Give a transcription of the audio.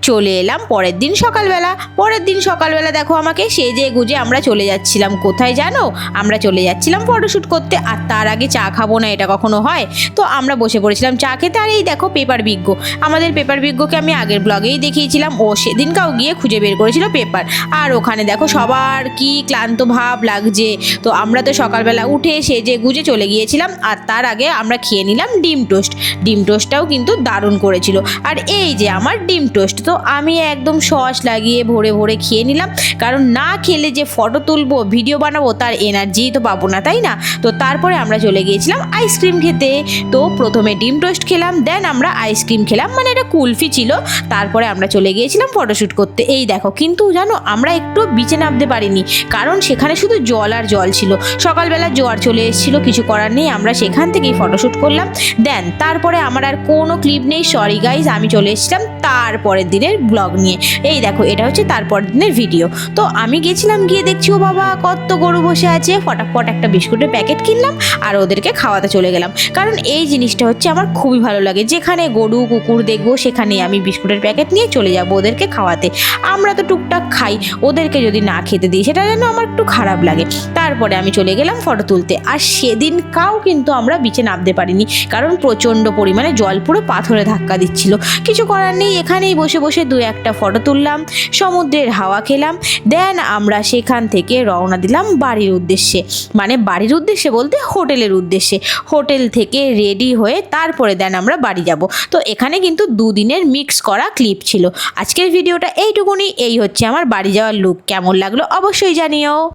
চলে এলাম পরের দিন সকালবেলা দেখো আমাকে সেজে গুজে আমরা চলে যাচ্ছিলাম কোথায় জানো, আমরা চলে যাচ্ছিলাম ফটোশ্যুট করতে। আর তার আগে চা খাবো না এটা কখনো হয়? তো আমরা বসে পড়েছিলাম চা খেতে। আর এই দেখো পেপার বিজ্ঞ, আমাদের পেপার বিজ্ঞকে আমি আগের ব্লগেই দেখিয়েছিলাম, ও সেদিনকাও গিয়ে খুঁজে বের করেছিল পেপার। আর ওখানে দেখো সবার কি ক্লান্ত ভাব লাগছে। তো আমরা তো সকালবেলা উঠে সেজে গুজে চলে গিয়েছিলাম। আর তার আগে আমরা খেয়ে নিলাম ডিম টোস্টটাও কিন্তু দারুণ করেছিল। আর এই যে আমার ডিম টোস্ট, তো আমি একদম সস লাগিয়ে ভরে ভরে খেয়ে নিলাম, কারণ না খেলে যে ফটো তুলবো ভিডিও বানাবো তার এনার্জি তো পাবো না, তাই না? তো তারপরে আমরা চলে গিয়েছিলাম আইসক্রিম খেতে। তো প্রথমে ডিম টোস্ট খেলাম, দেন আমরা আইসক্রিম খেলাম, মানে এটা কুলফি ছিল। তারপরে আমরা চলে গিয়েছিলাম ফটোশ্যুট করতে। এই দেখো, কিন্তু জানো আমরা একটু বিচে নামতে পারিনি, কারণ সেখানে শুধু জল আর জল ছিল। সকালবেলা জোয়ার চলে এসেছিলো, কিছু করার নেই, আমরা সেখান থেকেই ফটোশ্যুট করলাম। দেন তারপরে আমার আর কোনো ক্লিপ নেই, সরি গাইজ। আমি চলে এসেছিলাম তারপরের দিনের ব্লগ নিয়ে। এই দেখো এটা হচ্ছে তারপরের দিনের ভিডিও। তো আমি গেছিলাম, গিয়ে দেখছি ও বাবা কত গরু বসে আছে। ফটাফট একটা বিস্কুটের প্যাকেট কিনলাম আর ওদেরকে খাওয়াতে চলে গেলাম, কারণ এই জিনিসটা হচ্ছে আমার খুবই ভালো লাগে। যেখানে গরু কুকুর দেখবো সেখানে আমি বিস্কুটের প্যাকেট নিয়ে চলে যাব ওদেরকে খাওয়াতে। আমরা তো টুকটাক খাই, ওদেরকে যদি না খেতে দিই সেটা যেন আমার একটু খারাপ লাগে। তারপরে আমি চলে গেলাম ফটো তুলতে। আর সেদিন কিন্তু আমরা বিচে নামতে পারিনি, কারণ প্রচণ্ড পরিমাণে জল পুরো পাথরে ধাক্কা দিচ্ছিল। কিছু করার নেই, এখানেই বসে বসে দু একটা ফটো তুললাম, সমুদ্রের হাওয়া খেলাম। দেন আমরা সেখান থেকে রওনা দিলাম বাড়ির উদ্দেশ্যে, মানে বাড়ির উদ্দেশ্যে বলতে হোটেলের উদ্দেশ্যে। হোটেল থেকে রেডি হয়ে তারপরে দেন আমরা বাড়ি যাব। তো এখানে কিন্তু দুদিনের মিক্স করা ক্লিপ ছিল। আজকের ভিডিওটা এইটুকুনি। এই হচ্ছে আমার বাড়ি যাওয়ার লুক। কেমন লাগলো অবশ্যই জানিও।